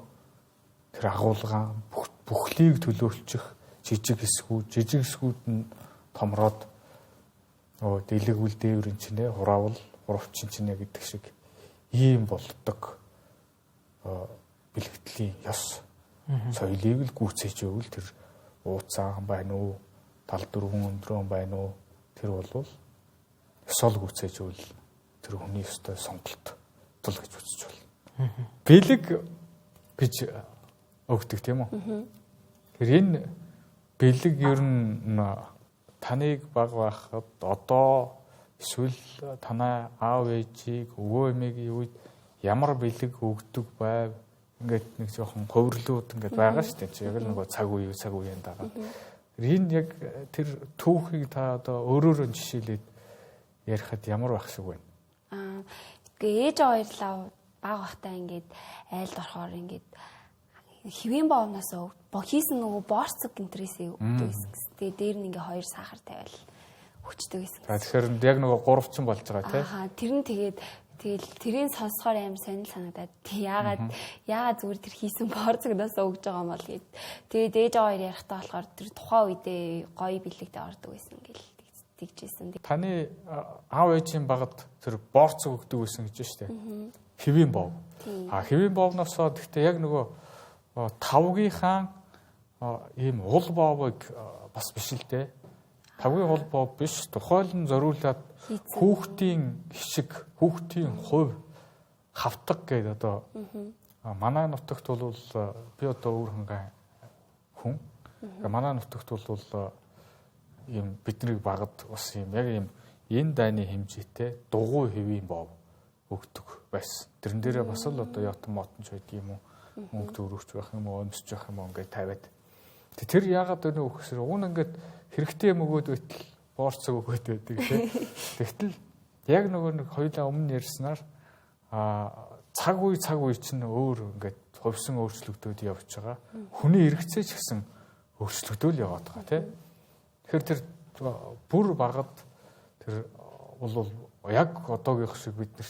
тэр агуулгын бүхлийг төлөөлчих жижиг хэсгүүд нь томроод дэлгүүл дээврэн чинээ хураавал хурвчин чинээ гэдэг шиг ийм болдог бэлэгдлийн ёс соёлыг л гүйцээж өгвөл тэр ууцаан байна уу 74 өндрөн байна уу тэр болвол ёсол гүйцээж өгвөл тэр хүний ёстой сонголт тул гэж үзэж байна. Бэлэг гэж өгдөг тийм үү? Тэр энэ бэлэг ер нь таныг баг байхад одоо эсвэл танай аав ээжийг өвөө эмээгийн үед ямар бэлэг өгдөг байв ингээд нэг жоохон хувирлууд ингээд байгаа шүү дээ. Яг л нөгөө цаг үеийн дагаад. Энэ яг тэр түүхийг та одоо өөрөөр нь жишээлээд ярихад ямар байх шиг байна? Ээж хоёрлаа баг бахтай ингээд айлд орохоор ингээд хэвэн боовнаас хийсэн нөгөө борцог гинтрээсээ өгдөг гэсэн. Тэгээ дээр нь ингээ 2 сахар тавиал хүчдэг гэсэн. Тэгэхээр яг нөгөө 3 чин болж байгаа тийм. Тэр нь тэгэл тэрийн сонсохоор амар сонир санагдаад яагаад зүгээр тэр хийсэн борцогноос өгж байгаа юм бол гээд. Тэгээд ээж хоёр ярихтаа болохоор тэр тухайн үедээ гоё бэлэгдээ ордог байсан гэл тэгжсэн. Таны аав ээжийн багад тэр борцог өгдөг байсан гэж шүү дээ. Хэвэн боов. Хэвэн боовноосоо гэхдээ яг нөгөө тавгийнхаа ийм ул боовыг бас биш л дээ. Тавгийн ул боов биш. Тухайлан зориулаад хүүхдийн хишиг, хүүхдийн хувь хавтаг гэдэг одоо манай нутагт бол би одоо өөр хангай хүн. Манай нутагт бол ийм биднийг багад бас ийм яг ийм энэ дайны хэмжээтэй дугуй хэвийн боов өгдөг байсан. Тэрэн дээрээ бас л одоо ятан мотон ч байдаг юм уу? Мөнгө төрөвч байх юм уу, өмсч байх юм уу ингээд тавиад. Тэр яагаад өнөө өгөхсөр уун ингээд хэрэгтэй юм өгөөд байтал борцог өгөөд байдаг тийм. Тэгтэл яг нөгөө нэг хоёулаа өмнө ярьснаар цаг үе чинь өөр ингээд хувьсан өөрчлөгдөд явж байгаа. Хүний эргэцээ ч гэсэн өөрчлөгдөөл яваад байгаа тийм. Тэгэхээр тэр бүр багад тэр бол яг одоогийнх шиг бид нар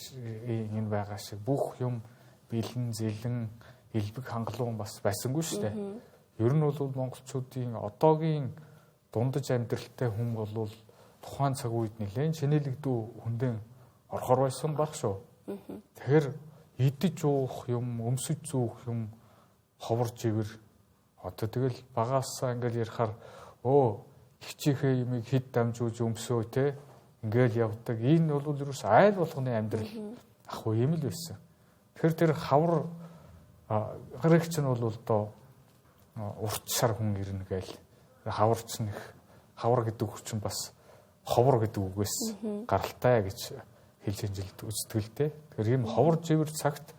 энэ байгаа шиг бүх юм бэлэн зэлэн элбэг хангалуун бас байсангүй шүү дээ. Ер нь бол монголчуудын одоогийн дундаж амьдралтай хүн бол тухайн цаг үед нэлээд шинэлэгдүү хүндэн орхор байсан баг шүү. Тэгэхээр идэж уух юм, өмсөж зүүх юм ховор живэр одоо тэгэл багаасаа ингээл ярихаар хичээхээ юмыг хэд дамжуулж өмсөө те ингээл явдаг. Энэ бол ерөөс айл болгоны амьдрал ах уу юм л байсан. Тэгэхээр тэр хавар гарагч нь бол одоо урт шар хүн ирнэ гээл хаварч нэх хавар гэдэг үг чинь бас ховор гэдэг үгээс гаралтай гэж хэлж хинжилт үзтгэлтэй. Тэгэхээр ийм ховор живэр цагт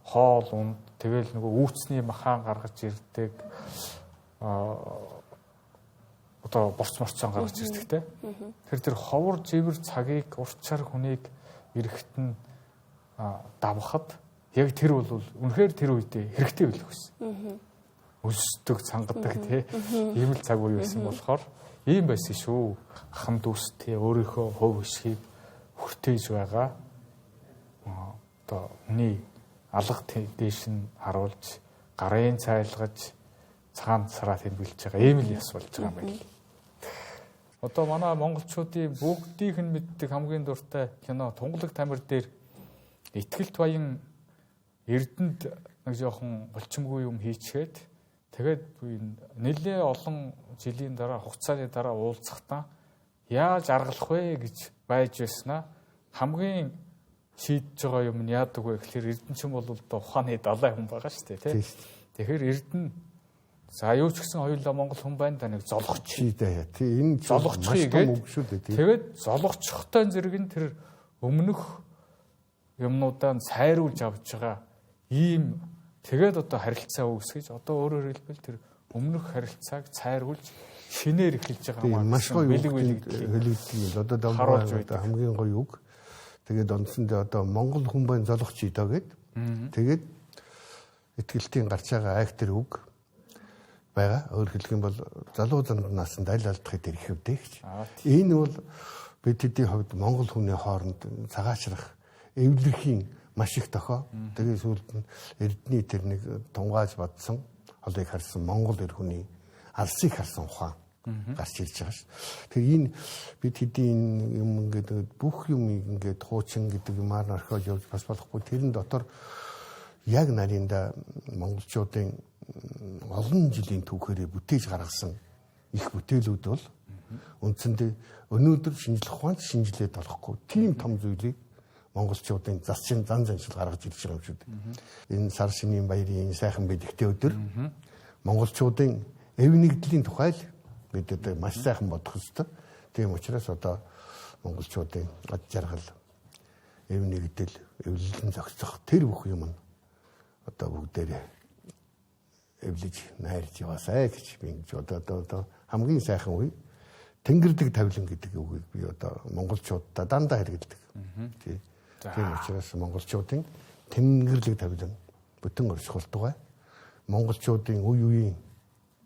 хоол унд тэгэл нөгөө үүцний махан гаргаж ирдэг одоо борц морцон гаргаж ирдэг те. Тэр ховор живэр цагийг урт шар хүнийг эрэхт нь давхад яг тэр бол үнэхээр тэр үедээ хэрэгтэй байлгүй байсан. Өсдөг, цангадаг тий. Ийм л цаг үе байсан болохоор ийм байсан шүү. Ахан дүүс тий өөрийнхөө хувь өсгийг хүртээж байгаа. Одоо хүний алга дээш нь харуулж, гарын цайлгаж, цагаан сараа тэмдэглэж байгаа. Ийм л яс болж байгаа юм байна. Одоо манай монголчуудын бүгдийнх нь мэддэг хамгийн дуртай кино Тунгалаг тамир дээр Итгэлт баян Эрдэнэд нэг жоохон булчимгүй юм хийчихэд тэгээд нэлээ олон жилийн дараа хугацааны дараа уулзахдаа яаж аргалах вэ гэж байж байснаа хамгийн шийдэж байгаа юм нь яадаг вэ гэхээр Эрдэнэчин бол одоо ухааны далай хүн байгаа шүү дээ тийм. Тэгэхээр Эрдэнэ за юу ч гэсэн хоёулаа монгол хүн байна да нэг золгоч шийдээ. Энэ золгочхыг тэгээд золгочхтой зэрэг нь тэр өмнөх юмнуудаа сайруулж авч байгаа ийм тэгээд одоо харилцаа үүсгэж одоо өөрөөр хэлбэл тэр өмнөх харилцааг цайруулж шинээр эхэлж байгаа Тийм маш гоё бэлэг хэлэгдгийг одоо дамбаа хамгийн гоё үг. Тэгээд ондсондоо одоо Монгол хүн байн золгоч идөө гэд. Тэгээд итгэлтийн гарч байгаа айх тэр үг байгаа. Өөр хэлэх юм бол залуу занднаас нь аль алдахыг тэр их өвдөө гэж. Энэ бол бид тэдний хувьд Монгол хүний хооронд цагаачрах эвлэрхийн маш их тохио. Тэгээд сүүлд нь Эрдэнэ тэр нэг тунгааж бодсон холыг харсан Монгол эр хүний алсыг харсан ухаан гарч ирж байгаа ш. Тэгээ энэ бид хэдийн юм ингээд бүх юм ингээд хуучин гэдэг юмар орхиож явж бас болохгүй. Тэрэн дотор яг нарийнда монголчуудын олон жилийн түүхээрээ бүтээж гаргасан их бүтээлүүд бол үндсэндээ өнөөдөр шинжлэх ухаанд шинжилээд болохгүй. Тийм том зүйлийг монголчуудын засчин зан заншил гаргаж ирж байгаа юм шүү дээ. Энэ сар шинийн баярын сайхан бэлэгтэй өдөр монголчуудын эв нэгдлийн тухай л бид одоо маш сайхан бодох ёстой. Тийм учраас одоо монголчуудын ад жаргал, эв нэгдэл, эвлэлэн зохицох тэр бүх юм нь одоо бүгдээрээ эвлэж найрж яваасай гэж би ингэж одоо хамгийн сайхан үе тэнгэрлэг тавилан гэдэг үгийг би одоо монголчуудаа дандаа хэрэгэлдэг. Тийм учраас монголчуудын тэнгэрлэг тавилан бүтэн оршихолтойгоо монголчуудын үе үеийн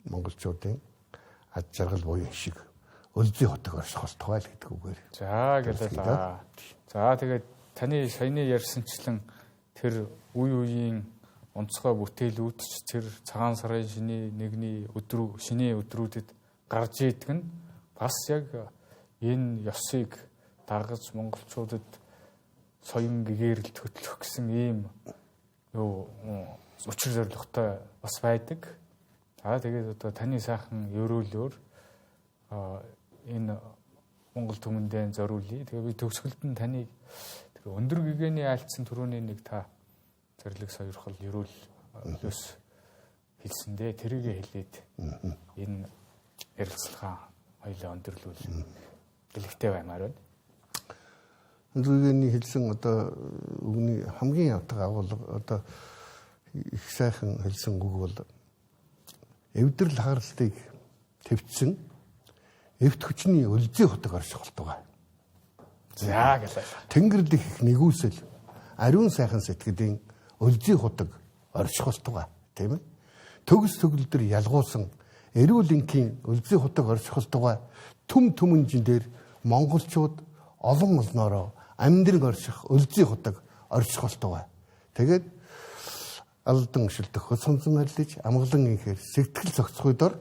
монголчуудын ад жаргал буян шиг өлзий хотог оршихолтойгоо л гэдэг үгээр. За гэлээ. За тэгээд таны саяны ярьсанчлан тэр үе үеийн онцгой бүтээлүүд ч тэр цагаан сарын шиний өдрүүдэд гарч идэг нь бас яг энэ ёсыг дагаж монголчуудад соён гэгээрэлд хөтлөх гэсэн ийм учир зорилготой бас байдаг. За тэгээд одоо таны сайхан ерөөлөөр энэ Монгол түмэндээ зориулъя. Тэгээд би төгсгөлд нь таныг тэр өндөр гэгэний айлтсан төрөний нэг та зэрлэг сойрхол ерөөл өс хэлсэндээ тэрийгэ хэлээд энэ ярилцлагаа хоёлаа өндөрлүүл бэлэгтэй баймаар байна. Өндрөгийн хэлсэн одоо үгний хамгийн ятга агуулга одоо их сайхан хэлсэн үг бол эвдрэл хагаралтыг төвчсөн эвт хүчний өлзий хотог оршихолтойгоо. За гэлээ. Тэнгэрлэг их нэгүсэл ариун сайхан сэтгэлийн өлзий хотог оршихолтойгоо тийм ээ. Төгс төгөлдөр ялгуулсан эрүүл энхийн өлзий хотог оршихолтойгоо түмэнжин дээр монголчууд олон олноороо амьдрал орших өлзий хотог оршихолтойгоо. Тэгээд алдан шилдэх сонсон арилж амгалан инхээр сэтгэл зохицохойдоор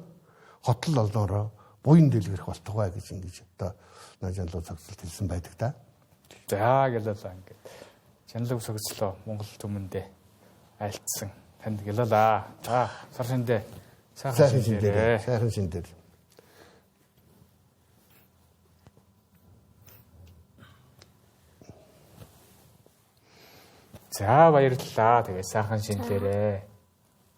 хотол олноороо буян дэлгэрэх болтугай гэж ингэж одоо жанлуу цогцолт хэлсэн байдаг та. За гэлээ ингээд жанлуу цогцлоо Монгол түмэндээ айлтсан танд гэлээ. За сар шиндээ сайхан шиндээ. Сайхан шиндээ. За баярлалаа. Тэгээ сайхан шиндээрээ.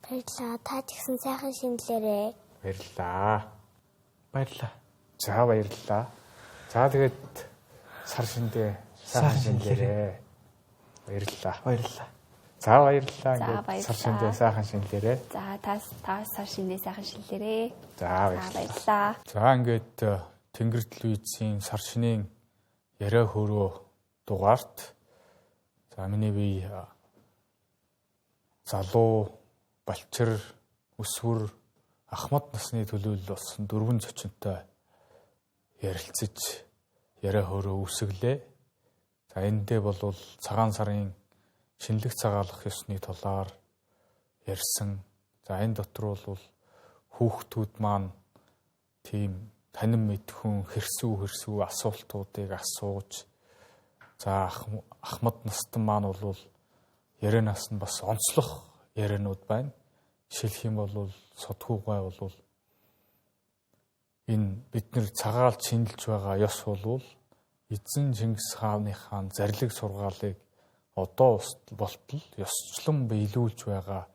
Баярлалаа. Та ч гэсэн сайхан шиндлээрээ. Баярлалаа. Баярлалаа. За баярлалаа. За тэгээд сар шиндээ сайхан шиндээрээ. Баярлалаа. Баярлалаа. За баярлалаа. Ингээд сар шиндээ сайхан шиндээрээ. За та сар шиндээ сайхан шинлээрээ. За баярлалаа. За ингээд Тэнгэр телевизийн сар шинийн яриа хөрөө дугаарт за миний бие залуу, балчир, өсвөр, ахмад насны төлөөлөл болсон 4 зочинтой ярилцаж яриа хөрөө үсгэлээ. За эндээ бол цагаан сарын шинэлэг цагаалах ёсны талаар ярьсан. За энэ дотор бол хүүхдүүд маань тийм танин мэдхүн хэрсүү асуултуудыг асууж за ахмад настан маань бол ярианаас нь бас онцлох яриануд байна. Жишээлх юм бол содгуугай бол энэ бид нэр цагаалж шинэлж байгаа ёс бол эзэн Чингис хааныхаа зарлиг сургаалыг одоо болтол ёсчлон биелүүлж байгаа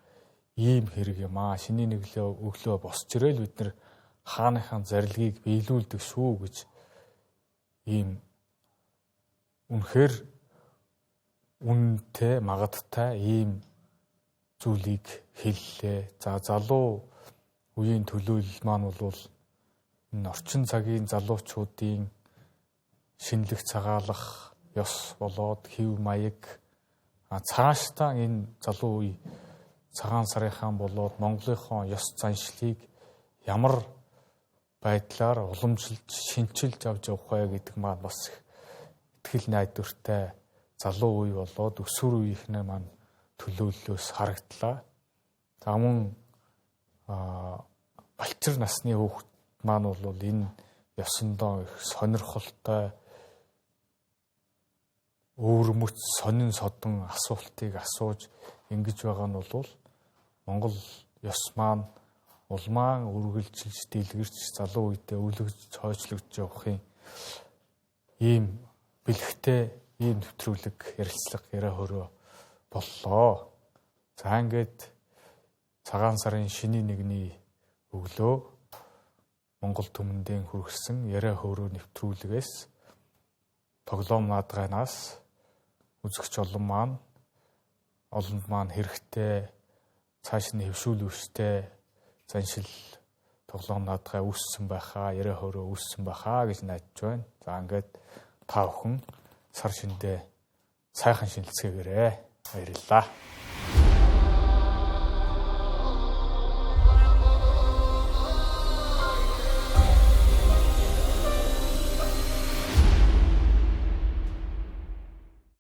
ийм хэрэг юм аа. Шиний өглөө босч ирээл бид нэр хааныхаа зарлигийг биелүүлдэг шүү гэж ийм үнэхээр үнэтэй магадтай ийм зүйлийг хэллээ. За залуу үеийн төлөөлөл маань бол энэ орчин цагийн залуучуудын шинэлэх цагаалах ёс болоод хэв маяг цаашдаа энэ залуу үе цагаан сарынхан болоод Монголынхон ёс заншлыг ямар байдлаар уламжилж шинчилж авч явах вэ гэдэг маань бас их итгэл найдвартай залуу үе болоод өсвөр үеийнхнээ маань төлөөллөөс харагдлаа. За мөн балчир насны хүүхэд маань бол энэ ёсондоо их сонирхолтой өөрмөц сонин содон асуултыг асууж ингэж байгаа нь бол Монгол ёс маань улмаан үргэлжилж дэлгэрч залуу үедээ өвлөгж хойшлогдож явахын ийм бэлэгтэй ийм нэвтрүүлэг ярилцлага яриа хөрөө боллоо. За ингээд цагаан сарын шиний нэгний өглөө Монгол түмэндээ хүргэсэн яриа хөрөө нэвтрүүлгээс тоглоом наадгайнаас үзэгч олонд маань хэрэгтэй цааш нь хөвшүүлвэштэй заншил тоглоом наадгай үүссэн байхаа, яриа хөрөө үүссэн байхаа гэж найдаж байна. За ингээд та бүхэн сар шиндээ сайхан шинэлцгээгээрэй. Баярлалаа.